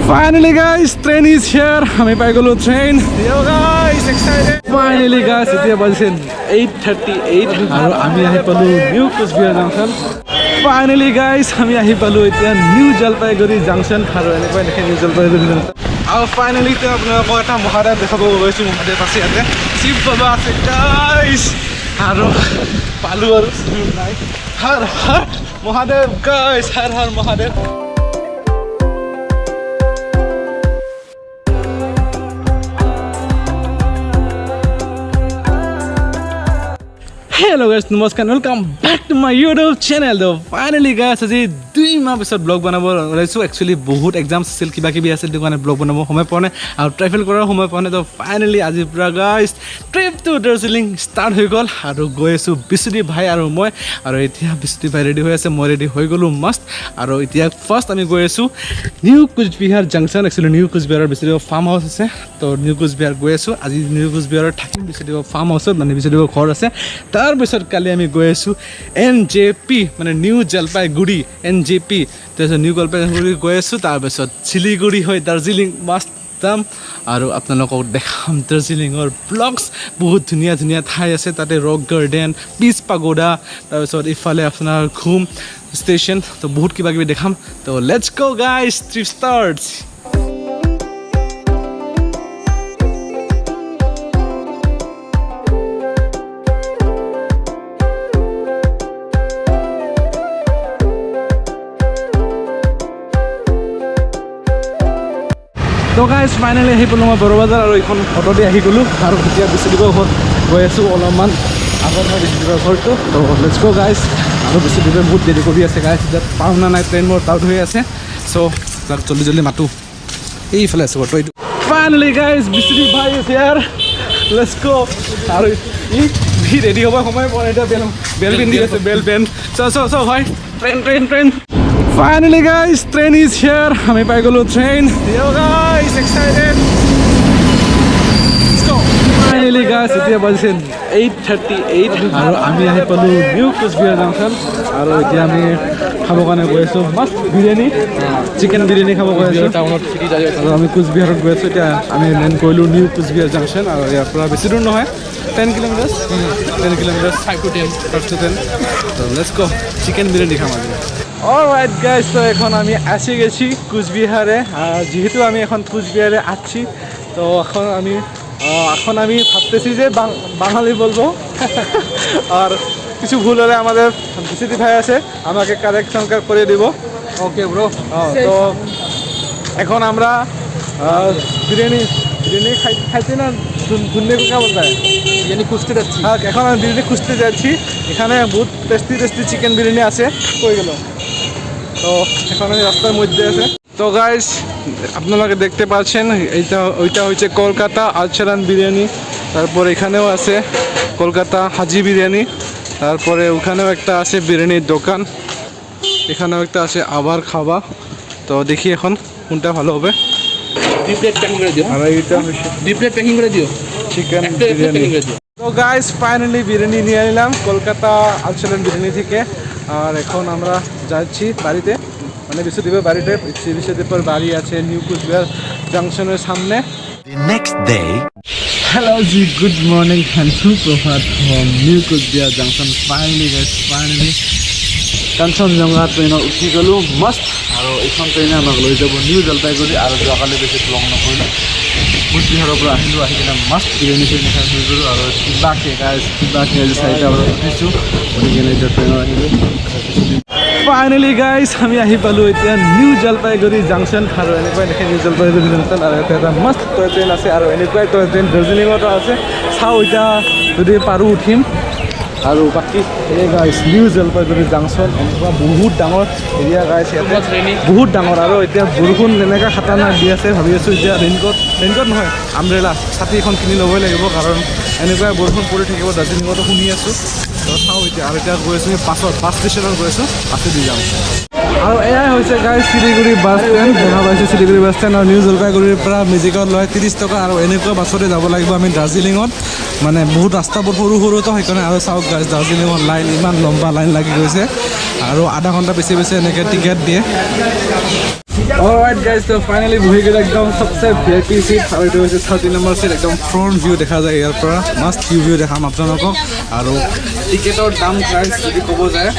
Finally guys, train is here. আমি পাই গলো train. Yo guys, excited. Finally guys, এতিয়া বাজিছে 8:38 আৰু আমি আহি পালো New Cooch Behar junction. Finally guys, আমি আহি পালো এতিয়া নিউ জলপাইগুৰি জংচন আৰু এনেকৈ দেখে নিউ জলপাইগুৰি জংচন. আৰু ফাইনালি তো আপোনালোকক এটা মহাদেৱ দেখাব গৈছো. মহাদেৱ আছে ইয়াতে, শিৱ বাবা আছে গাইস. আৰু পালো আৰু শিৱ নাই. Har Har Mahadev guys, Har Har Mahadev. Hello guys, namaskar, welcome back to my YouTube channel. So finally guys, আজি 2 মাহ পিছত ব্লগ বনাব ওলাইছো. একচুয়ালি বহুত এক্সামস আছিল, কিবা কিবি আছিল, দোকানে ব্লগ বনাব সময় পোৱা নাই আৰু ট্ৰেভেল কৰাৰ সময় পোৱা নাই. তো ফাইনালি আজি পুৰা guys trip to Darjeeling start হৈ গ'ল আৰু গৈ আছো বিশ্বদীপ ভাই আৰু মই. আৰু এতিয়া বিশ্বদীপ ভাই ৰেডি হৈ আছে, মই ৰেডি হৈ গ'লো মাষ্ট. আৰু এতিয়া ফাৰ্ষ্ট আমি গৈ আছো new Cooch Behar junction. Actually new কোচবিহাৰৰ বিশ্বদীপ ফাৰ্ম হাউচ আছে, তো নিউ কোচবিহাৰ গৈ আছো. আজি নিউ কোচবিহাৰত থাকিম বিশ্বদীপ ফাৰ্ম হাউচত, মানে বিশ্বদীপৰ ঘৰ আছে. তাৰপিছত কালি আমি গৈ আছো NJP, মানে নিউ জলপাইগুৰি NJP. তাৰপিছত নিউ জলপাইগুৰি গৈ আছো, তাৰপিছত শিলিগুৰি হৈ দাৰ্জিলিং মাষ্ট যাম আৰু আপোনালোকক দেখাম দাৰ্জিলিঙৰ ব্লগছ. বহুত ধুনীয়া ধুনীয়া ঠাই আছে তাতে, ৰক গাৰ্ডেন, পিচ পাগোডা, তাৰপিছত ইফালে আপোনাৰ ঘুম ষ্টেচন. তো বহুত কিবা কিবি দেখাম. তো let's go guys, trip starts. তো গাইজ ফাইনেলি আহি পালোঁ মই বৰবাজাৰ, আৰু এইখন অটো দি আহি গ'লোঁ আৰু এতিয়া বিশ্বদীপৰ ঘৰত গৈ আছোঁ. অলপমান আগত মই বিশ্বদীপৰ ঘৰটো. তো লেটছ গো গাইজ. আৰু বিশ্বদীপে বহুত দেৰি কৰি আছে গাইজ, এতিয়া পাওঁ না নাই ট্ৰেইন মোৰ টাউট হৈ আছে. চ' তাক জল্দি জল্দি মাতোঁ. এইফালে আছে ঘৰটো এইটো. ফাইনেলি গাইজ বিশ্বদীপ ভাই আছে ইয়াৰ. লেটছ গো. আৰু ই ৰেডি হ'ব সময় পোৱা নাই, এতিয়া বেল পিন্ধি আছে, বেল পেণ্ট. চ হয় train train train. Finally guys, train is here. আমি পাই গলো train. Yo guys, excited. Let's go. Finally guys, এতিয়া বাজিছে 8:38 আৰু আমি আহি পালো নিউ কোচবিহাৰ জংচন. আৰু এতিয়া আমি খাব কাৰণে গৈ আছো মাষ্ট বিৰিয়ানী, চিকেন বিৰিয়ানী খাব গৈ আছো টাউনত চিটি যাই আছো. আৰু আমি কোচবিহাৰত গৈ আছো. এতিয়া আমি লেণ্ড কৰিলো নিউ কোচবিহাৰ জংচন, আৰু ইয়াৰ পৰা বেছি দূৰ নহয়, 10 kilometre 5 to 10. So let's go. Chicken biryani খাম আজি. অলৰাইট গাইজ, তো এখন আমি আসি গেছি কুচবিহারে. যেহেতু আমি এখন কুচবিহারে আসছি, তো এখন আমি ভাবতেছি যে বাঙালি বলবো. আর কিছু ভুল হলে আমাদের বিশ্বদীপ ভাই আছে, আমাকে কারেকশন করে দিব. Okay bro. তো এখন আমরা বিরিয়ানি খাইতে না ধুনলে কা বলতে হয়, বিরিয়ানি খুঁজতে যাচ্ছি. হ্যাঁ, এখন আমি বিরিয়ানি খুঁজতে যাচ্ছি. এখানে বহুত টেস্টি চিকেন বিরিয়ানি আছে. কই গেল? তো এখন আমি রাস্তার মধ্যে আছে. তো গাইস আপনারা দেখতে পাচ্ছেন, ওইটা হচ্ছে কলকাতা আলচারান বিরিয়ানি. তারপর এখানেও আছে কলকাতা হাজি বিরিয়ানি. তারপরে ওখানেও একটা আছে বিরিয়ানির দোকান. এখানেও একটা আছে আবার খাওয়া. তো দেখি এখন কোনটা ভালো হবে. ডিপ প্লেট প্যাকিং করে দিও. আর এইটা হচ্ছে ডিপ প্লেট প্যাকিং করে দিও চিকেন বিরিয়ানি. তো গাইস ফাইনালি বিরিয়ানি নিয়ে নিলাম কলকাতা আলচারান বিরিয়ানি থেকে. আর এখন আমরা যাচ্ছি বাড়িতে, মানে বিশ্বদীপের বাড়িতে. বিশ্বদীপের বাড়ি আছে নিউ কোচবিহার জংশনের সামনে. Next day. Hello ji, good morning and সুপ্রভাত from new Coochbehar junction. Finally Kanchenjunga ট্ৰেইনত উঠি গ'লোঁ মাষ্ট. আৰু এইখন ট্ৰেইনে আমাক লৈ যাব নিউ জলপাইগুৰি. আৰু যোৱাকালি বেছি ব্লগ নকৰিলোঁ, কোচবিহাৰৰ পৰা আহিলোঁ. আহি কিনে মাষ্ট বিৰিয়ানী খাই হৈ গ'লোঁ. আৰু কিবাকে আজি 4টা বজাত উঠিছোঁ, উঠি কিনে এতিয়া ট্ৰেইনত আহিলোঁ. ফাইনেলি গাইজ আমি আহি পালোঁ এতিয়া নিউ জলপাইগুৰি জংচন. আৰু এনেকুৱাই দেখে নিউ জলপাইগুৰি জংচন. আৰু ইয়াতে এটা মাষ্ট টয় ট্ৰেইন আছে, আৰু এনেকুৱাই টয় ট্ৰেইন দাৰ্জিলিঙতো আছে. চাওঁ এতিয়া যদি পাৰোঁ উঠিম. আৰু বাকী এই গাইজ নিউ জলপাইগুৰি জংচন এনেকুৱা বহুত ডাঙৰ এৰিয়া গাইজ, ইয়াতে বহুত ডাঙৰ. আৰু এতিয়া বৰষুণ এনেকুৱা খাটাৰনাক দি আছে. ভাবি আছোঁ এতিয়া ৰেইনকোট নহয়, আমব্ৰেলা ছাতি এখন কিনি ল'বই লাগিব, কাৰণ এনেকুৱাই বৰষুণ পৰি থাকিব দাৰ্জিলিঙতো শুনি আছোঁ. তো চাওঁ এতিয়া. আৰু এতিয়া গৈ আছোঁ বাছ ষ্টেচনত গৈ আছোঁ, বাছে দি যাম. আৰু এয়াই হৈছে গাইজ শিলিগুৰি বাছ ষ্টেণ্ড. দেখা পাইছোঁ শিলিগুৰি বাছ ষ্টেণ্ড. আৰু নিউ জলপাইগুৰিৰ পৰা মেজিকত লয় 30 টকা. আৰু এনেকুৱা বাছতে যাব লাগিব আমি দাৰ্জিলিঙত. মানে বহুত ৰাস্তাবোৰ সৰু তো সেইকাৰণে. আৰু চাওক গাইজ দাৰ্জিলিঙত লাইন ইমান লম্বা লাইন লাগি গৈছে, আৰু আধা ঘণ্টা বেছি এনেকৈ টিকেট দিয়ে. Alright guys, so finally বহি গ'ল একদম সবচে VIP seat আৰু এইটো হৈছে 30 নম্বৰ seat একদম front view দেখা যায় ইয়াৰ পৰা must view দেখাম আপোনালোকক আৰু টিকেটৰ দাম প্ৰাইচ যদি ক'ব যায়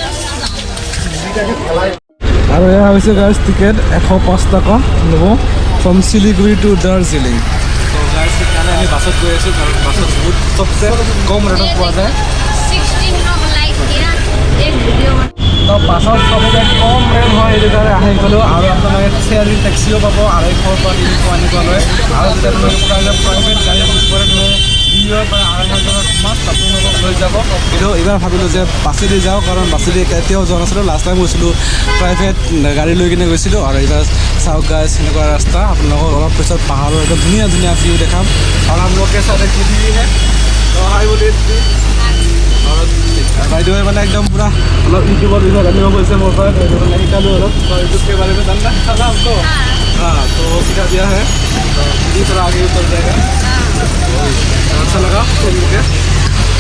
আৰু এয়া হৈছে guys টিকেট 105 টকা ল'ব from Siliguri to Darjeeling so guys সেইকাৰণে আমি বাছত গৈ আছোঁ কাৰণ বাছত বহুত সবচে কম ৰেটত পোৱা যায় 16 of like here एक वीडियो তো বাছত সবচে কম ৰেট হয় এইটো কাৰণে আহি গ'লোঁ আৰু আপোনালোকে শ্বেয়াৰিং টেক্সিও পাব 250 পৰা 300 এনেকুৱা লয় আৰু যদি আপোনালোকে প্ৰাইভেট গাড়ী বুক কৰে দুইৰ পৰা 2,500 মাছ আপোনালোকক লৈ যাব কিন্তু এইবাৰ ভাবিলোঁ যে বাছেদি যাওঁ কাৰণ বাছেদি কেতিয়াও যোৱা নাছিলোঁ লাষ্ট টাইম গৈছিলোঁ প্ৰাইভেট গাড়ী লৈ কিনে গৈছিলোঁ আৰু এইবাৰ চাওক গাইছ এনেকুৱা ৰাস্তা আপোনালোকক অলপ পিছত পাহাৰৰ একদম ধুনীয়া ধুনীয়া ভিউ দেখাম আৰু আপোনালোকে চালে কি হে হাই বুলি বাইদেৱে মানে একদম পুৰা অলপ ইউটিউবৰ বিষয়ে জানিব গৈছে মোৰ পৰা মানে শিকালোঁ অলপ ইউটিউব के बारे में जानना था हमको हाँ तो सिखा दिया है तो इसी तरह आगे चल जाएगा अच्छा लगा सुनके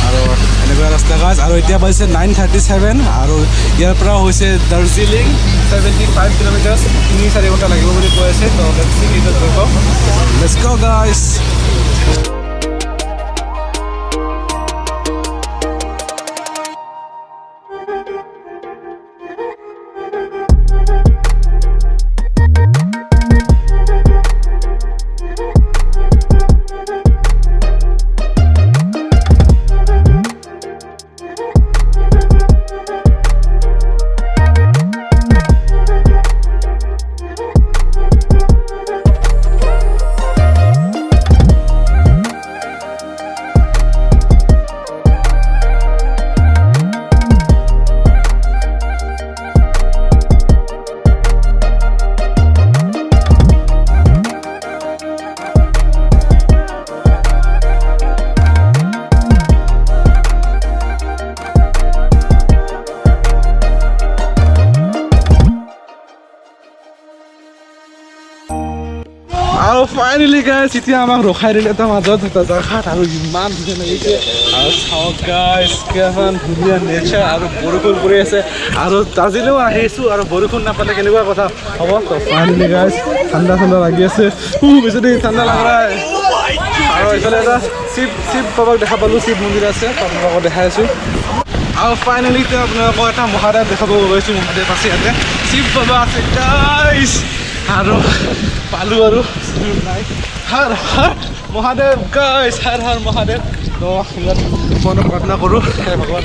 আৰু এনেকুৱা ৰাস্তা গাছ আৰু এতিয়া পাইছে 9:37 আৰু ইয়াৰ পৰা হৈছে দাৰ্জিলিং 75 কিলোমিটাৰ 3-4 ঘণ্টা লাগিব বুলি কৈ আছে তো লেটস সি কি কৰিব লেটস গো গাইস আৰু ফাইনেলি গাইছ এতিয়া আমাক ৰখাই দিলে এটা মাজত এটা জাগাত আৰু ইমান ধুনীয়া লাগিছে আৰু চাওক গাইছ কিমান ধুনীয়া নেচাৰ আৰু বৰষুণ পৰি আছে আৰু দাৰ্জিলিঙো আহিছোঁ আৰু বৰষুণ নাপালে কেনেকুৱা কথা হ'ব তো ফাইনেলি গাইছ ঠাণ্ডা ঠাণ্ডা লাগি আছে বেছি দেৰি ঠাণ্ডা লাগা আৰু এইফালে এটা শিৱ বাবাক দেখা পালোঁ শিৱ মন্দিৰ আছে আপোনালোকক দেখাই আছোঁ আৰু ফাইনেলি এতিয়া আপোনালোকক এটা মহাদেৱ দেখাব গৈছোঁ মহাদেৱ আছে ইয়াতে শিৱ বাবা আছে গাইছ আৰু পালোঁ আৰু নাই হৰ হৰ মহাদেৱ গাইছ হৰ হৰ মহাদেৱ তো ইয়াত মনত প্ৰাৰ্থনা কৰোঁ হে ভগৱান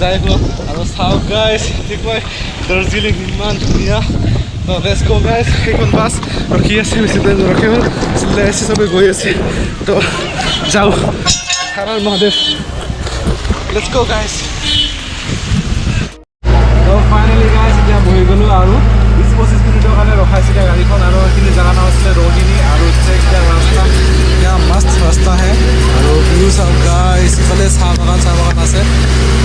যাই গ'ল আৰু চাওক গাইছ ঠিক কয় দাৰ্জিলিং ইমান ধুনীয়া তো লেটছ গো গাইছ সেইখন বাছ ৰখি আছে বেছি টাইম ৰখি হ'ল চিলাই আছে চবে গৈ আছে তো যাওঁ হৰ হৰ মহাদেৱ লেটছ গো গাইছ তো ফাইনেলি গাইছ এতিয়া বহি গ'লোঁ আৰু 20-25 মিনিটৰ কাৰণে ৰখাইছিলে গাড়ীখন আৰু সেইখিনি জেগা নাম আছিলে ৰহিনী আৰু এতিয়া ৰাস্তা এতিয়া মস্ত ৰাস্তা হে আৰু ভিউ চাওক গাইছ ইফালে চাহ বাগান আছে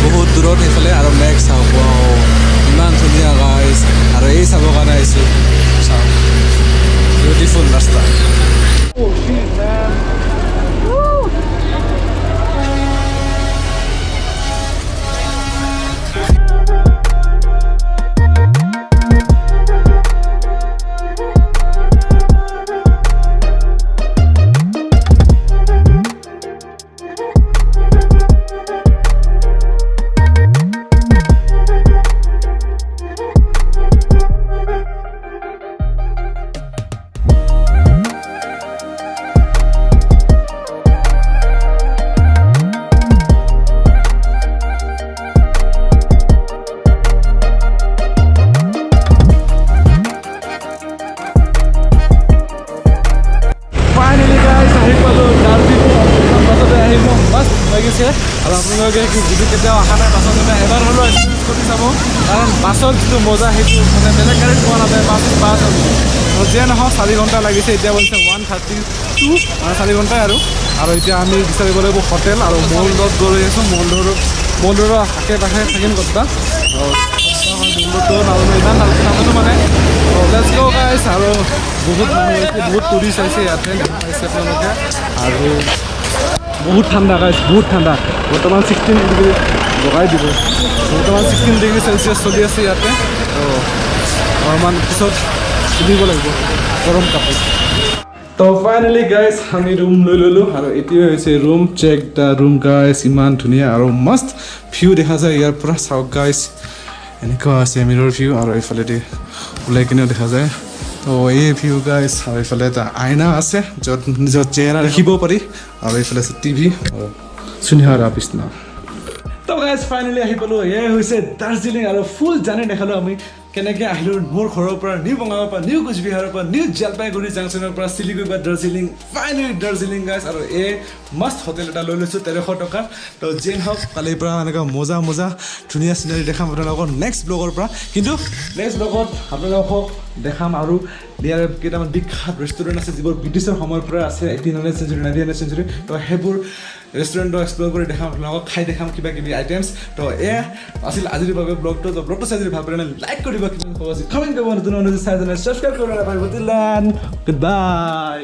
বহুত দূৰত সেইফালে আৰু মেঘ চাওক ইমান ধুনীয়া গাইছ আৰু এই চাবৰ কাৰণে আহিছোঁ চাওক বিউটিফুল ৰাস্তা আৰু আপোনালোকে যদি কেতিয়াও অহা নাই বাছত এবাৰ হ'লেও এক্সপিৰিয়েঞ্চ কৰি চাব কাৰণ বাছত যিটো মজা সেইটো মানে বেলেগ গাড়ীত পোৱা নাযায় বাছ যিয়ে নহওক 4 ঘণ্টা লাগিছে এতিয়া বলছে 1:32 মানে 4 ঘণ্টাই আৰু এতিয়া আমি বিচাৰিব লাগিব হোটেল আৰু মল ৰোড গৈ আছোঁ মল ৰোডৰ আশে পাশে থাকিম ক'ৰবাত মল ৰোডটো ইমান নাজানো মানে লেটছ গো গাইছ আৰু বহুত মানুহ আছে বহুত টুৰিষ্ট আহিছে ইয়াতে আহিছে আপোনালোকে আৰু বহুত ঠাণ্ডা গাইছ বহুত ঠাণ্ডা বৰ্তমান 16 ডিগ্ৰী লগাই দিব বৰ্তমান 16 ডিগ্ৰী চেলচিয়াছ চলি আছে ইয়াতে তো অলপমান পিছত দিব লাগিব গৰম কাপোৰ তো ফাইনেলি গাইজ আমি ৰুম লৈ ল'লোঁ আৰু এইটোৱে হৈছে room check the room guys ইমান ধুনীয়া আৰু মস্ত ভিউ দেখা যায় ইয়াৰ পৰা চাওক গাইজ এনেকুৱা আছে মিৰৰ ভিউ আৰু এইফালেদি ওলাই কিনেও দেখা যায় তো এই ভিউ গাইজ আৰু এইফালে এটা আইনা আছে য'ত নিজৰ চেহেৰা ৰাখিব পাৰি আৰু এইফালে আছে টিভি আৰু সুনিহাৰা বিছনা তো গাইজ ফাইনেলি আহি পালোঁ এয়াই হৈছে দাৰ্জিলিং আৰু ফুল জাৰ্ণি দেখালোঁ আমি কেনেকৈ আহিলোঁ মোৰ ঘৰৰ পৰা নিউ বঙাইগাঁৱৰ পৰা নিউ কোচবিহাৰৰ পৰা নিউ জলপাইগুৰি জাংচনৰ পৰা চিলিগুৰি বা দাৰ্জিলিং ফাইনেলি দাৰ্জিলিং গাইজ আৰু এই মস্ত হোটেল এটা লৈ লৈছোঁ 1300 টকা তো যেন হওক কালিৰ পৰা এনেকুৱা মজা মজা ধুনীয়া চিনাৰী দেখাম আপোনালোকৰ নেক্সট ব্লগৰ পৰা কিন্তু নেক্সট ব্লগত আপোনালোকক দেখাম আৰু ইয়াৰ কেইটামান বিখ্যাত ৰেষ্টুৰেণ্ট আছে যিবোৰ ব্ৰিটিছৰ সময়ৰ পৰা আছে 18th century 19th century তো সেইবোৰ ৰেষ্টুৰেণ্টটো এক্সপ্ল'ৰ কৰি দেখাম আপোনালোকক খাই দেখাম কিবা কিবি আইটেমছ তো এয়া আছিল আজিৰ বাবে ব্লগটো তো ব্লগটো চাই যদি ভাল পালে লাইক কৰি দিব কিমান কমেণ্ট কৰিব নতুন চাই ছাবস্ক্ৰাইব কৰিব নাপাহৰিব গুড বাই